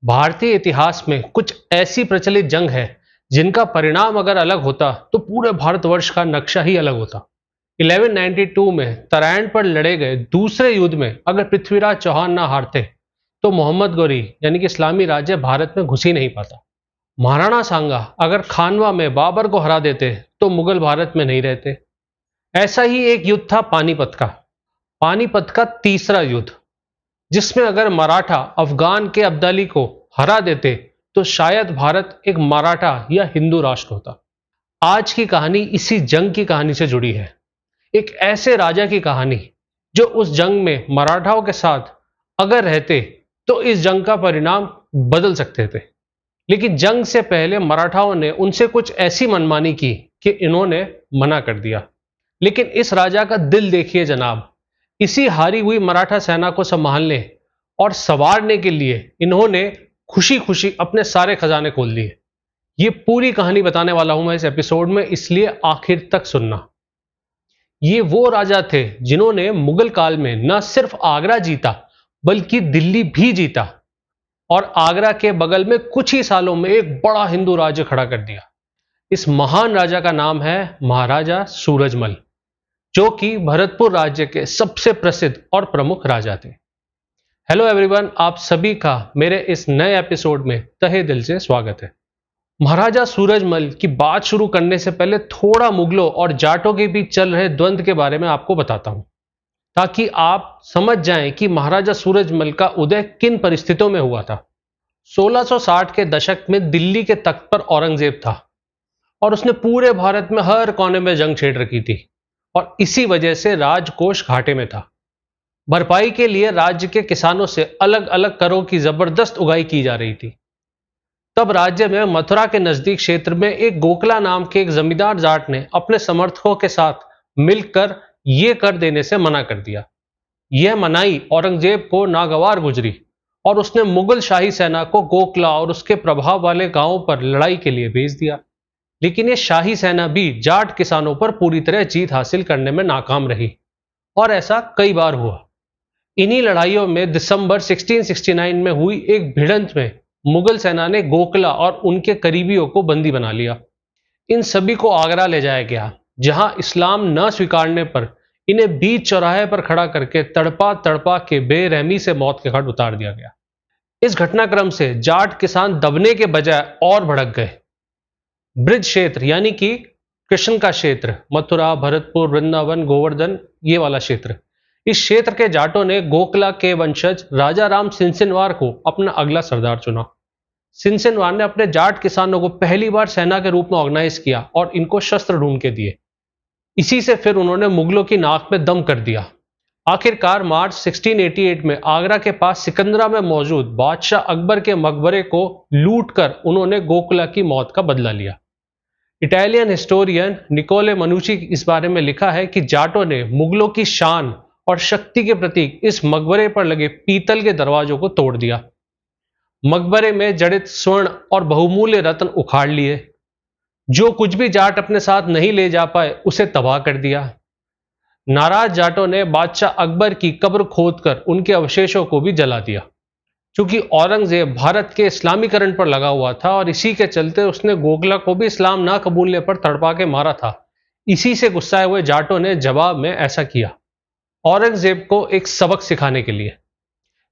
भारतीय इतिहास में कुछ ऐसी प्रचलित जंग है जिनका परिणाम अगर अलग होता तो पूरे भारतवर्ष का नक्शा ही अलग होता। 1192 में तराइन पर लड़े गए दूसरे युद्ध में अगर पृथ्वीराज चौहान ना हारते तो मोहम्मद गौरी यानी कि इस्लामी राज्य भारत में घुस ही नहीं पाता। महाराणा सांगा अगर खानवा में बाबर को हरा देते तो मुगल भारत में नहीं रहते। ऐसा ही एक युद्ध था पानीपत का तीसरा युद्ध, जिसमें अगर मराठा अफगान के अब्दाली को हरा देते तो शायद भारत एक मराठा या हिंदू राष्ट्र होता। आज की कहानी इसी जंग की कहानी से जुड़ी है, एक ऐसे राजा की कहानी जो उस जंग में मराठाओं के साथ अगर रहते तो इस जंग का परिणाम बदल सकते थे। लेकिन जंग से पहले मराठाओं ने उनसे कुछ ऐसी मनमानी की कि इन्होंने मना कर दिया। लेकिन इस राजा का दिल देखिए जनाब, इसी हारी हुई मराठा सेना को संभालने और संवारने के लिए इन्होंने खुशी खुशी अपने सारे खजाने खोल दिए। ये पूरी कहानी बताने वाला हूं मैं इस एपिसोड में, इसलिए आखिर तक सुनना। ये वो राजा थे जिन्होंने मुगल काल में न सिर्फ आगरा जीता बल्कि दिल्ली भी जीता और आगरा के बगल में कुछ ही सालों में एक बड़ा हिंदू राज्य खड़ा कर दिया। इस महान राजा का नाम है महाराजा सूरजमल, जो कि भरतपुर राज्य के सबसे प्रसिद्ध और प्रमुख राजा थे। हेलो एवरीवन, आप सभी का मेरे इस नए एपिसोड में तहे दिल से स्वागत है। महाराजा सूरजमल की बात शुरू करने से पहले थोड़ा मुगलों और जाटों के बीच चल रहे द्वंद्व के बारे में आपको बताता हूं, ताकि आप समझ जाएं कि महाराजा सूरजमल का उदय किन परिस्थितियों में हुआ था। 1660 के दशक में दिल्ली के तख्त पर औरंगजेब था और उसने पूरे भारत में हर कोने में जंग छेड़ रखी थी और इसी वजह से राजकोष घाटे में था। भरपाई के लिए राज्य के किसानों से अलग अलग करों की जबरदस्त उगाही की जा रही थी। तब राज्य में मथुरा के नजदीक क्षेत्र में एक गोखला नाम के एक जमींदार जाट ने अपने समर्थकों के साथ मिलकर यह कर देने से मना कर दिया। यह मनाही औरंगजेब को नागवार गुजरी और उसने मुगल शाही सेना को गोखला और उसके प्रभाव वाले गांवों पर लड़ाई के लिए भेज दिया। लेकिन यह शाही सेना भी जाट किसानों पर पूरी तरह जीत हासिल करने में नाकाम रही और ऐसा कई बार हुआ। इन्हीं लड़ाइयों में दिसंबर 1669 में हुई एक भिड़ंत में मुगल सेना ने गोखला और उनके करीबियों को बंदी बना लिया। इन सभी को आगरा ले जाया गया, जहां इस्लाम न स्वीकारने पर इन्हें बीच चौराहे पर खड़ा करके तड़पा तड़पा के बेरहमी से मौत के घाट उतार दिया गया। इस घटनाक्रम से जाट किसान दबने के बजाय और भड़क गए। ब्रिज क्षेत्र यानी कि कृष्ण का क्षेत्र, मथुरा, भरतपुर, वृंदावन, गोवर्धन, ये वाला क्षेत्र, इस क्षेत्र के जाटों ने गोखला के वंशज राजा राम सिंसिनवार को अपना अगला सरदार चुना। सिंसिनवार ने अपने जाट किसानों को पहली बार सेना के रूप में ऑर्गेनाइज किया और इनको शस्त्र ढूंढ के दिए। इसी से फिर उन्होंने मुगलों की नाक में दम कर दिया। आखिरकार मार्च 1688 में आगरा के पास सिकंदरा में मौजूद बादशाह अकबर के मकबरे को लूटकर उन्होंने गोखला की मौत का बदला लिया। इटालियन हिस्टोरियन निकोले मनुची इस बारे में लिखा है कि जाटों ने मुगलों की शान और शक्ति के प्रतीक इस मकबरे पर लगे पीतल के दरवाजों को तोड़ दिया। मकबरे में जड़ित स्वर्ण और बहुमूल्य रत्न उखाड़ लिए। जो कुछ भी जाट अपने साथ नहीं ले जा पाए उसे तबाह कर दिया। नाराज जाटों ने बादशाह अकबर की कब्र खोदकर उनके अवशेषों को भी जला दिया। क्योंकि औरंगजेब भारत के इस्लामीकरण पर लगा हुआ था और इसी के चलते उसने गोखला को भी इस्लाम ना कबूलने पर तड़पा के मारा था। इसी से गुस्साए हुए जाटों ने जवाब में ऐसा किया, औरंगजेब को एक सबक सिखाने के लिए।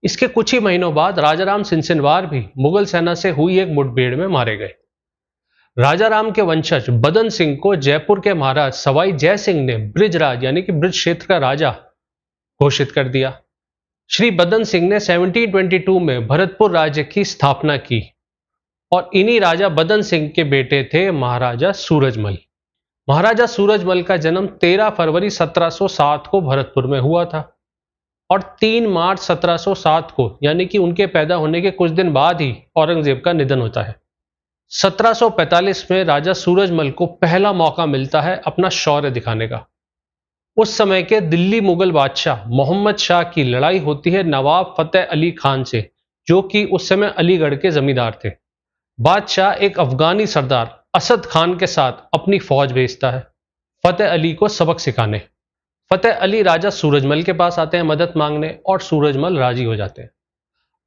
इसके कुछ ही महीनों बाद राजाराम सिंसिनवार भी मुगल सेना से हुई एक मुठभेड़ में मारे गए। राजाराम के वंशज बदन सिंह को जयपुर के महाराज सवाई जय सिंह ने ब्रिजराज यानी कि ब्रिज क्षेत्र का राजा घोषित कर दिया। श्री बदन सिंह ने 1722 में भरतपुर राज्य की स्थापना की और इन्हीं राजा बदन सिंह के बेटे थे महाराजा सूरजमल। महाराजा सूरजमल का जन्म 13 फरवरी 1707 को भरतपुर में हुआ था और 3 मार्च 1707 को यानी कि उनके पैदा होने के कुछ दिन बाद ही औरंगजेब का निधन होता है। 1745 में राजा सूरजमल को पहला मौका मिलता है अपना शौर्य दिखाने का। उस समय के दिल्ली मुगल बादशाह मोहम्मद शाह की लड़ाई होती है नवाब फतेह अली खान से, जो कि उस समय अलीगढ़ के जमींदार थे। बादशाह एक अफगानी सरदार असद खान के साथ अपनी फौज भेजता है फतेह अली को सबक सिखाने। फतेह अली राजा सूरजमल के पास आते हैं मदद मांगने और सूरजमल राजी हो जाते हैं।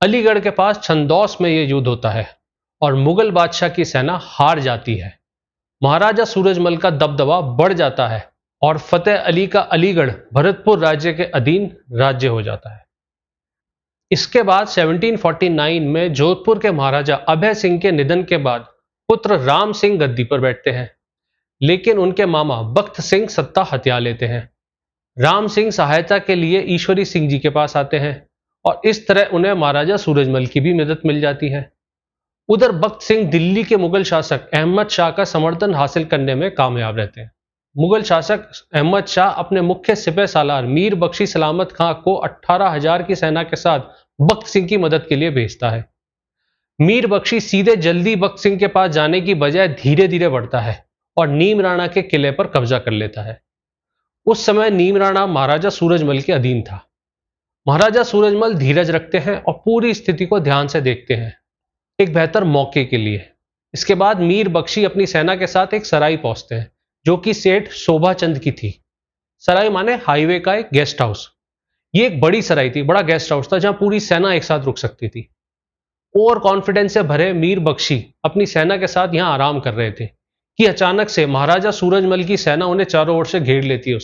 अलीगढ़ के पास छंदौस में यह युद्ध होता है और मुगल बादशाह की सेना हार जाती है। महाराजा सूरजमल का दबदबा बढ़ जाता है और फतेह अली का अलीगढ़ भरतपुर राज्य के अधीन राज्य हो जाता है। इसके बाद 1749 में जोधपुर के महाराजा अभय सिंह के निधन के बाद पुत्र राम सिंह गद्दी पर बैठते हैं, लेकिन उनके मामा बख्त सिंह सत्ता हथिया लेते हैं। राम सिंह सहायता के लिए ईश्वरी सिंह जी के पास आते हैं और इस तरह उन्हें महाराजा सूरजमल की भी मदद मिल जाती है। उधर बख्त सिंह दिल्ली के मुगल शासक अहमद शाह का समर्थन हासिल करने में कामयाब रहते हैं। मुगल शासक अहमद शाह अपने मुख्य सिपह सालार मीर बख्शी सलामत खां को 18,000 की सेना के साथ बख्त सिंह की मदद के लिए भेजता है। मीर बख्शी सीधे जल्दी बख्त सिंह के पास जाने की बजाय धीरे धीरे बढ़ता है और नीम राणा के किले पर कब्जा कर लेता है। उस समय नीम राणा महाराजा सूरजमल के अधीन था। महाराजा सूरजमल धीरज रखते हैं और पूरी स्थिति को ध्यान से देखते हैं, एक बेहतर मौके के लिए। इसके बाद मीर बख्शी अपनी सेना के साथ एक सराय पहुंचते हैं जो कि सेठ शोभा चंद की थी। सराय माने हाईवे का एक गेस्ट हाउस। ये एक बड़ी सराय थी, बड़ा गेस्ट हाउस था जहां पूरी सेना एक साथ रुक सकती थी। ओवर कॉन्फिडेंस से भरे मीर बख्शी अपनी सेना के साथ यहां आराम कर रहे थे कि अचानक से महाराजा सूरजमल की सेना उन्हें चारों ओर से घेर लेती है।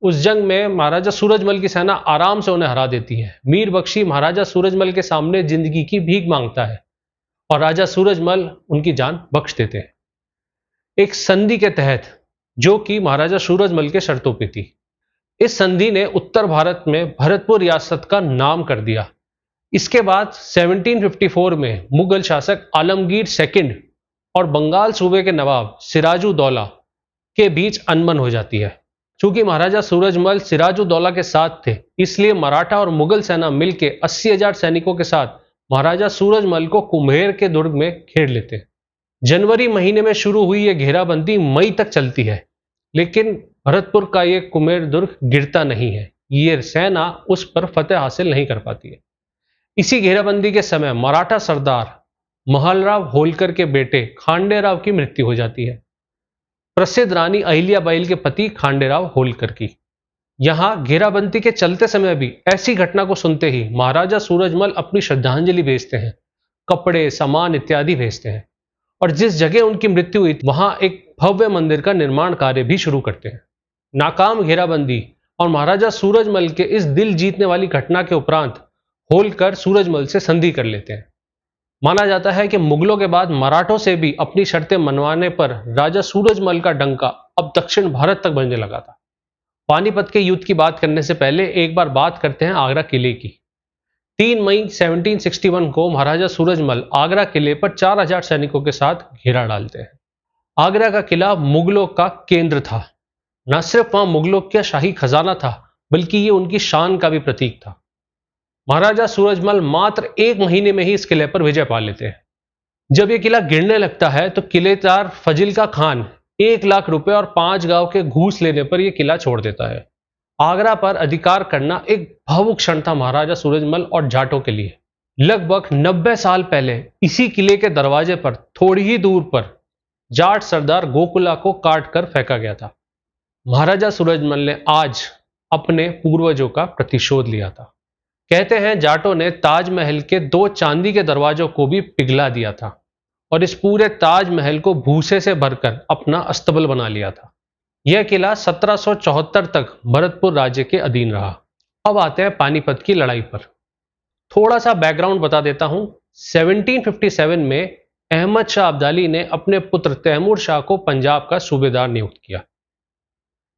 उस जंग में महाराजा सूरजमल की सेना आराम से उन्हें हरा देती है। मीर बख्शी महाराजा सूरजमल के सामने जिंदगी की भीख मांगता है और राजा सूरजमल उनकी जान बख्श देते हैं, एक संधि के तहत जो कि महाराजा सूरजमल के शर्तों पे थी। इस संधि ने उत्तर भारत में भरतपुर रियासत का नाम कर दिया। इसके बाद 1754 में मुगल शासक आलमगीर सेकंड और बंगाल सूबे के नवाब सिराजुद्दौला के बीच अनबन हो जाती है। चूंकि महाराजा सूरजमल सिराजुद्दौला के साथ थे, इसलिए मराठा और मुगल सेना मिलकर 80,000 सैनिकों के साथ महाराजा सूरजमल को कुम्हेर के दुर्ग में घेर लेते हैं। जनवरी महीने में शुरू हुई यह घेराबंदी मई तक चलती है, लेकिन भरतपुर का यह कुम्हेर दुर्ग गिरता नहीं है। ये सेना उस पर फतेह हासिल नहीं कर पाती है। इसी घेराबंदी के समय मराठा सरदार महलराव होलकर के बेटे खांडेराव की मृत्यु हो जाती है, प्रसिद्ध रानी अहिल्याबाई के पति खांडेराव होलकर की। यहां घेराबंदी के चलते समय भी ऐसी घटना को सुनते ही महाराजा सूरजमल अपनी श्रद्धांजलि भेजते हैं, कपड़े, सामान इत्यादि भेजते हैं और जिस जगह उनकी मृत्यु हुई वहां एक भव्य मंदिर का निर्माण कार्य भी शुरू करते हैं। नाकाम घेराबंदी और महाराजा सूरजमल के इस दिल जीतने वाली घटना के उपरांत होलकर सूरजमल से संधि कर लेते हैं। माना जाता है कि मुगलों के बाद मराठों से भी अपनी शर्तें मनवाने पर राजा सूरजमल का डंका अब दक्षिण भारत तक बजने लगा था। पानीपत के युद्ध की बात करने से पहले एक बार बात करते हैं आगरा किले की। 3 मई 1761 को महाराजा सूरजमल आगरा किले पर 4,000 सैनिकों के साथ घेरा डालते हैं। आगरा का किला मुगलों का केंद्र था। न सिर्फ वहां मुगलों का शाही खजाना था, बल्कि ये उनकी शान का भी प्रतीक था। महाराजा सूरजमल मात्र 1 महीने में ही इस किले पर विजय पा लेते हैं। जब यह किला गिरने लगता है तो किलेदार फजिल्का खान 1 लाख रुपए और 5 गांव के घूस लेने पर यह किला छोड़ देता है। आगरा पर अधिकार करना एक भावुक क्षण था महाराजा सूरजमल और जाटों के लिए। लगभग 90 साल पहले इसी किले के दरवाजे पर थोड़ी ही दूर पर जाट सरदार गोकुला को काट कर फेंका गया था। महाराजा सूरजमल ने आज अपने पूर्वजों का प्रतिशोध लिया था। कहते हैं जाटों ने ताजमहल के 2 चांदी के दरवाजों को भी पिघला दिया था और इस पूरे ताजमहल को भूसे से भरकर अपना अस्तबल बना लिया था। यह किला 1774 तक भरतपुर राज्य के अधीन रहा। अब आते हैं पानीपत की लड़ाई पर। थोड़ा सा बैकग्राउंड बता देता हूं। 1757 में अहमद शाह अब्दाली ने अपने पुत्र तैमूर शाह को पंजाब का सूबेदार नियुक्त किया।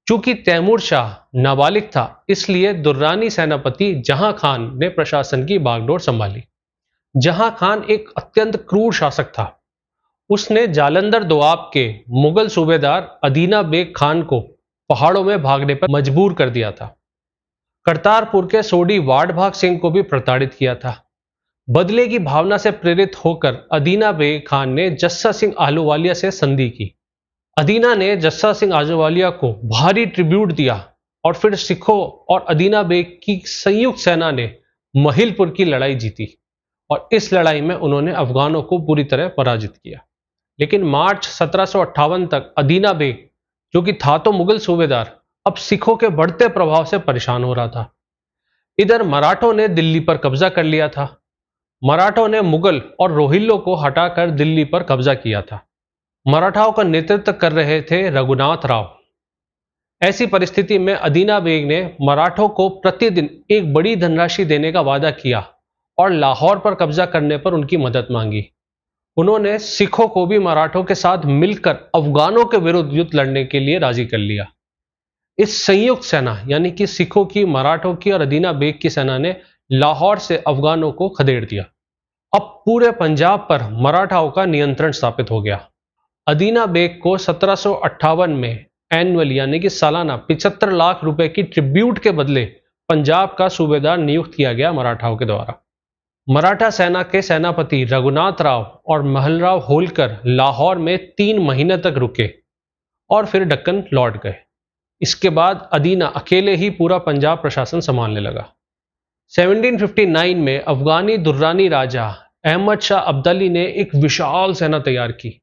चूंकि तैमूर शाह नाबालिग था, इसलिए दुर्रानी सेनापति जहां खान ने प्रशासन की बागडोर संभाली। जहां खान एक अत्यंत क्रूर शासक था। उसने जालंधर दोआब के मुगल सूबेदार अदीना बेग खान को पहाड़ों में भागने पर मजबूर कर दिया था। करतारपुर के सोडी वाड भाग सिंह को भी प्रताड़ित किया था। बदले की भावना से प्रेरित होकर अदीना बेग खान ने जस्सा सिंह आहलूवालिया से संधि की। अदीना ने जस्सा सिंह आहलूवालिया को भारी ट्रिब्यूट दिया और फिर सिखों और अदीना बेग की संयुक्त सेना ने महिलपुर की लड़ाई जीती और इस लड़ाई में उन्होंने अफगानों को बुरी तरह पराजित किया। लेकिन मार्च 1758 तक अदीना बेग, जो कि था तो मुगल सूबेदार, अब सिखों के बढ़ते प्रभाव से परेशान हो रहा था। इधर मराठों ने दिल्ली पर कब्जा कर लिया था। मराठों ने मुगल और रोहिल्लों को हटाकर दिल्ली पर कब्जा किया था। मराठाओं का नेतृत्व कर रहे थे रघुनाथ राव। ऐसी परिस्थिति में अदीना बेग ने मराठों को प्रतिदिन एक बड़ी धनराशि देने का वादा किया और लाहौर पर कब्जा करने पर उनकी मदद मांगी। उन्होंने सिखों को भी मराठों के साथ मिलकर अफगानों के विरुद्ध युद्ध लड़ने के लिए राजी कर लिया। इस संयुक्त सेना यानी कि सिखों की, मराठों की और अदीना बेग की सेना ने लाहौर से अफगानों को खदेड़ दिया। अब पूरे पंजाब पर मराठाओं का नियंत्रण स्थापित हो गया। अदीना बेग को 1758 में एनुअल यानी कि सालाना 75 लाख रुपए की ट्रिब्यूट के बदले पंजाब का सूबेदार नियुक्त किया गया मराठाओं के द्वारा। मराठा सेना के सेनापति रघुनाथ राव और महलराव होलकर लाहौर में 3 महीने तक रुके और फिर दक्कन लौट गए। इसके बाद अदीना अकेले ही पूरा पंजाब प्रशासन संभालने लगा। 1759 में अफगानी दुर्रानी राजा अहमद शाह अब्दाली ने एक विशाल सेना तैयार की,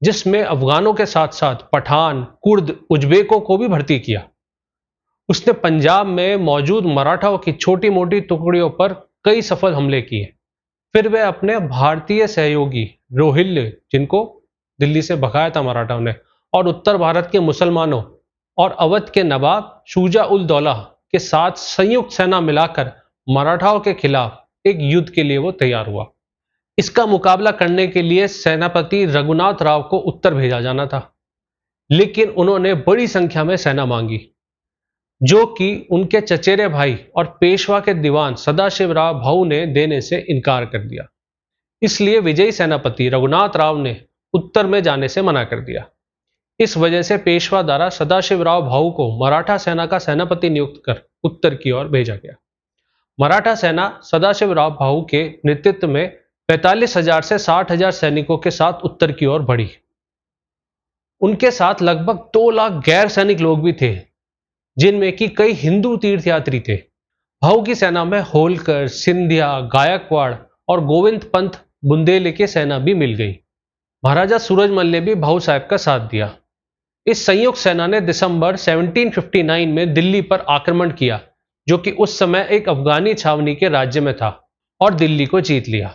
जिसमें अफगानों के साथ साथ पठान, कुर्द, उज्बेकों को भी भर्ती किया। उसने पंजाब में मौजूद मराठाओं की छोटी मोटी टुकड़ियों पर कई सफल हमले किए। फिर वह अपने भारतीय सहयोगी रोहिल्ले, जिनको दिल्ली से भगाया था मराठाओं ने, और उत्तर भारत के मुसलमानों और अवध के नवाब शुजा उल दौला के साथ संयुक्त सेना मिलाकर मराठाओं के खिलाफ एक युद्ध के लिए वो तैयार हुआ। इसका मुकाबला करने के लिए सेनापति रघुनाथ राव को उत्तर भेजा जाना था, लेकिन उन्होंने बड़ी संख्या में सेना मांगी, जो कि उनके चचेरे भाई और पेशवा के दीवान सदाशिवराव भाऊ ने देने से इनकार कर दिया। इसलिए विजयी सेनापति रघुनाथ राव ने उत्तर में जाने से मना कर दिया। इस वजह से पेशवा द्वारा सदाशिवराव भाऊ को मराठा सेना का सेनापति नियुक्त कर उत्तर की ओर भेजा गया। मराठा सेना सदाशिवराव भाऊ के नेतृत्व में 45,000 से 60,000 सैनिकों के साथ उत्तर की ओर बढ़ी। उनके साथ लगभग 2 लाख गैर सैनिक लोग भी थे, जिनमें कि कई हिंदू तीर्थयात्री थे। भाऊ की सेना में होलकर, सिंधिया, गायकवाड़ और गोविंद पंत बुंदेले की सेना भी मिल गई। महाराजा सूरजमल ने भी भाऊ साहब का साथ दिया। इस संयुक्त सेना ने दिसंबर 1759 में दिल्ली पर आक्रमण किया, जो कि उस समय एक अफगानी छावनी के राज्य में था, और दिल्ली को जीत लिया।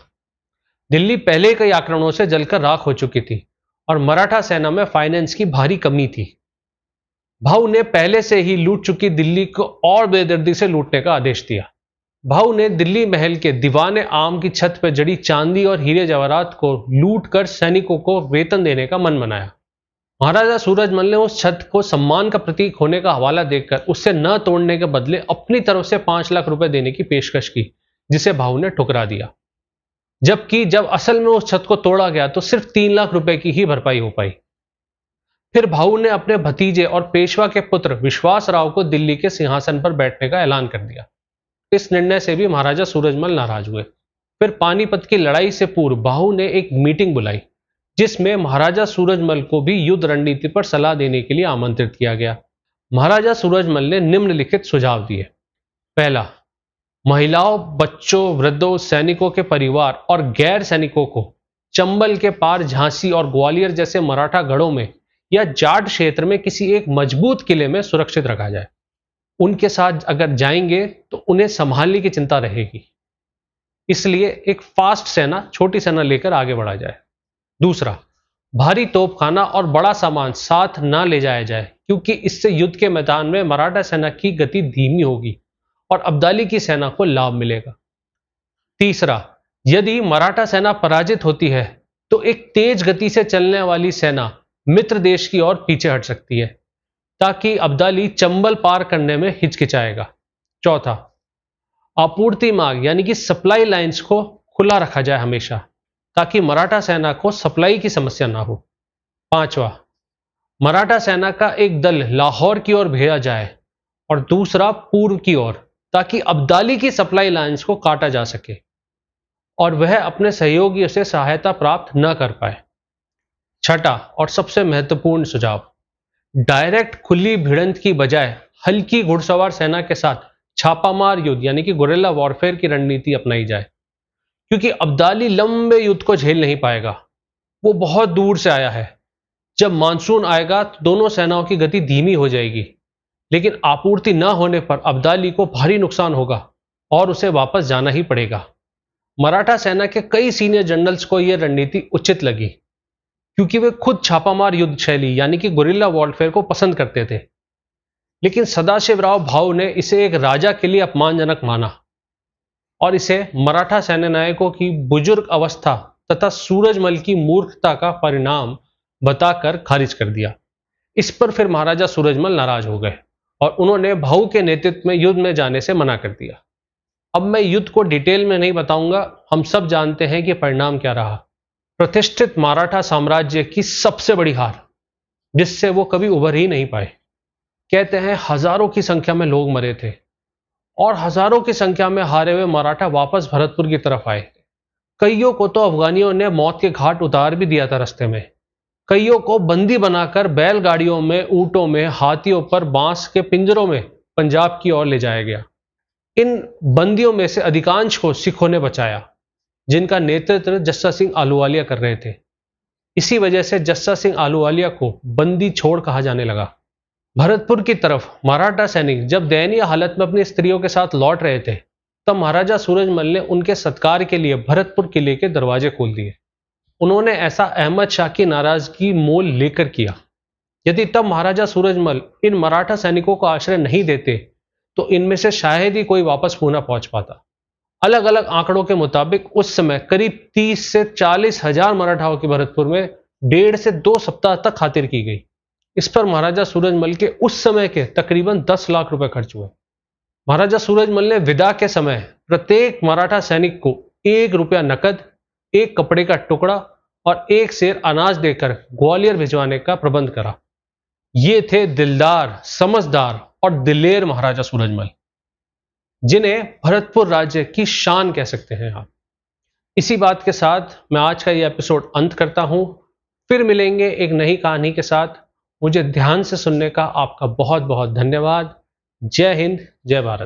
दिल्ली पहले कई आक्रमणों से जलकर राख हो चुकी थी और मराठा सेना में फाइनेंस की भारी कमी थी। भाऊ ने पहले से ही लूट चुकी दिल्ली को और बेदर्दी से लूटने का आदेश दिया। भाऊ ने दिल्ली महल के दीवाने आम की छत पर जड़ी चांदी और हीरे जवाहरात को लूट कर सैनिकों को वेतन देने का मन बनाया। महाराजा सूरजमल ने उस छत को सम्मान का प्रतीक होने का हवाला देकर उससे न तोड़ने के बदले अपनी तरफ से 5 लाख रुपए देने की पेशकश की, जिसे भाऊ ने ठुकरा दिया। जबकि जब असल में उस छत को तोड़ा गया तो सिर्फ 3 लाख रुपए की ही भरपाई हो पाई। फिर भाऊ ने अपने भतीजे और पेशवा के पुत्र विश्वास राव को दिल्ली के सिंहासन पर बैठने का ऐलान कर दिया। इस निर्णय से भी महाराजा सूरजमल नाराज हुए। फिर पानीपत की लड़ाई से पूर्व भाऊ ने एक मीटिंग बुलाई, जिसमें महाराजा सूरजमल को भी युद्ध रणनीति पर सलाह देने के लिए आमंत्रित किया गया। महाराजा सूरजमल ने निम्नलिखित सुझाव दिए। पहला, महिलाओं, बच्चों, वृद्धों, सैनिकों के परिवार और गैर सैनिकों को चंबल के पार झांसी और ग्वालियर जैसे मराठा गढ़ों में या जाट क्षेत्र में किसी एक मजबूत किले में सुरक्षित रखा जाए। उनके साथ अगर जाएंगे तो उन्हें संभालने की चिंता रहेगी, इसलिए एक फास्ट सेना, छोटी सेना लेकर आगे बढ़ा जाए। दूसरा, भारी तोपखाना और बड़ा सामान साथ ना ले जाया जाए, क्योंकि इससे युद्ध के मैदान में मराठा सेना की गति धीमी होगी और अब्दाली की सेना को लाभ मिलेगा। तीसरा, यदि मराठा सेना पराजित होती है तो एक तेज गति से चलने वाली सेना मित्र देश की ओर पीछे हट सकती है, ताकि अब्दाली चंबल पार करने में हिचकिचाएगा। चौथा, आपूर्ति मार्ग यानी कि सप्लाई लाइंस को खुला रखा जाए हमेशा, ताकि मराठा सेना को सप्लाई की समस्या ना हो। पांचवा, मराठा सेना का एक दल लाहौर की ओर भेजा जाए और दूसरा पूर्व की ओर, ताकि अब्दाली की सप्लाई लाइंस को काटा जा सके और वह अपने सहयोगियों से सहायता प्राप्त न कर पाए। छठा और सबसे महत्वपूर्ण सुझाव, डायरेक्ट खुली भिड़ंत की बजाय हल्की घुड़सवार सेना के साथ छापामार युद्ध यानी कि गुरिल्ला वॉरफेयर की रणनीति अपनाई जाए, क्योंकि अब्दाली लंबे युद्ध को झेल नहीं पाएगा। वो बहुत दूर से आया है। जब मानसून आएगा तो दोनों सेनाओं की गति धीमी हो जाएगी, लेकिन आपूर्ति न होने पर अब्दाली को भारी नुकसान होगा और उसे वापस जाना ही पड़ेगा। मराठा सेना के कई सीनियर जनरल्स को यह रणनीति उचित लगी, क्योंकि वे खुद छापामार युद्ध शैली यानी कि गुरिल्ला वॉरफेयर को पसंद करते थे। लेकिन सदाशिवराव भाऊ ने इसे एक राजा के लिए अपमानजनक माना और इसे मराठा सेनानायकों की बुजुर्ग अवस्था तथा सूरजमल की मूर्खता का परिणाम बताकर खारिज कर दिया। इस पर फिर महाराजा सूरजमल नाराज हो गए और उन्होंने भाऊ के नेतृत्व में युद्ध में जाने से मना कर दिया। अब मैं युद्ध को डिटेल में नहीं बताऊंगा, हम सब जानते हैं कि परिणाम क्या रहा। प्रतिष्ठित मराठा साम्राज्य की सबसे बड़ी हार, जिससे वो कभी उभर ही नहीं पाए। कहते हैं हजारों की संख्या में लोग मरे थे और हजारों की संख्या में हारे हुए मराठा वापस भरतपुर की तरफ आए। कईयों को तो अफगानियों ने मौत के घाट उतार भी दिया था रास्ते में। कईयों को बंदी बनाकर बैलगाड़ियों में, ऊंटों में, हाथियों पर बांस के पिंजरों में पंजाब की ओर ले जाया गया। इन बंदियों में से अधिकांश को सिखों ने बचाया, जिनका नेतृत्व जस्सा सिंह आलूवालिया कर रहे थे। इसी वजह से जस्सा सिंह आलूवालिया को बंदी छोड़ कहा जाने लगा। भरतपुर की तरफ मराठा सैनिक जब दयनीय हालत में अपनी स्त्रियों के साथ लौट रहे थे, तब महाराजा सूरजमल ने उनके सत्कार के लिए भरतपुर किले के दरवाजे खोल दिए। उन्होंने ऐसा अहमद शाह की नाराजगी मोल लेकर किया। यदि तब महाराजा सूरजमल इन मराठा सैनिकों को आश्रय नहीं देते, तो इनमें से शायद ही कोई वापस पूना पहुंच पाता। अलग अलग आंकड़ों के मुताबिक उस समय करीब 30 से 40 हजार मराठाओं की भरतपुर में 1.5 से 2 सप्ताह तक खातिर की गई। इस पर महाराजा सूरजमल के उस समय के तकरीबन 10 लाख रुपए खर्च हुए। महाराजा सूरजमल ने विदा के समय प्रत्येक मराठा सैनिक को 1 रुपया नकद, 1 कपड़े का टुकड़ा और 1 सेर अनाज देकर ग्वालियर भिजवाने का प्रबंध करा। ये थे दिलदार, समझदार और दिलेर महाराजा सूरजमल, जिन्हें भरतपुर राज्य की शान कह सकते हैं आप। इसी बात के साथ मैं आज का ये एपिसोड अंत करता हूं। फिर मिलेंगे एक नई कहानी के साथ। मुझे ध्यान से सुनने का आपका बहुत बहुत धन्यवाद। जय हिंद, जय भारत।